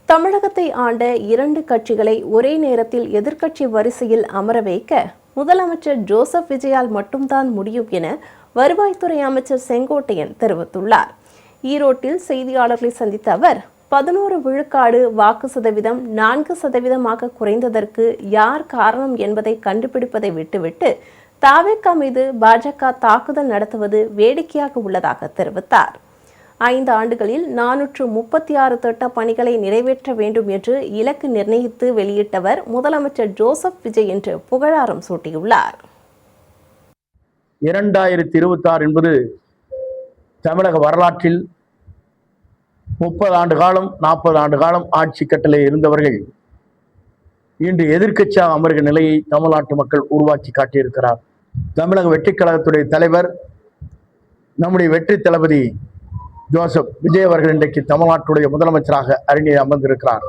தமிழகத்தை ஆண்ட 2 கட்சிகளை ஒரே நேரத்தில் எதிர்க்கட்சி வரிசையில் அமர வைக்க முதலமைச்சர் ஜோசப் விஜயால் மட்டும்தான் முடியும் என வருவாய்த்துறை அமைச்சர் செங்கோட்டையன் தெரிவித்துள்ளார். ஈரோட்டில் செய்தியாளர்களை சந்தித்த அவர் 11 விழுக்காடு வாக்கு சதவீதம் 4% குறைந்ததற்கு யார் காரணம் என்பதை கண்டுபிடிப்பதை விட்டுவிட்டு தவேகா மீது பாஜக தாக்குதல் நடத்துவது வேடிக்கையாக உள்ளதாக தெரிவித்தார். 5 ஆண்டுகளில் 436 திட்ட பணிகளை நிறைவேற்ற வேண்டும் என்று இலக்கு நிர்ணயித்து வெளியிட்டவர் முதலமைச்சர் ஜோசப் விஜய் என்று புகழாரம் சூட்டியுள்ளார். 2026 என்பது தமிழக வரலாற்றில் 30 ஆண்டு காலம் 40 ஆண்டு காலம் ஆட்சி கட்டளை இருந்தவர்கள் இன்று எதிர்க்கட்சியாக அமர்கிற நிலையை தமிழ்நாட்டு மக்கள் உருவாக்கி காட்டியிருக்கிறார். தமிழக வெற்றிக் கழகத்துடைய தலைவர் நம்முடைய வெற்றி தளபதி ஜோசப் விஜய் அவர்கள் இன்றைக்கு தமிழ்நாட்டுடைய முதலமைச்சராக அமர்ந்திருக்கிறார்.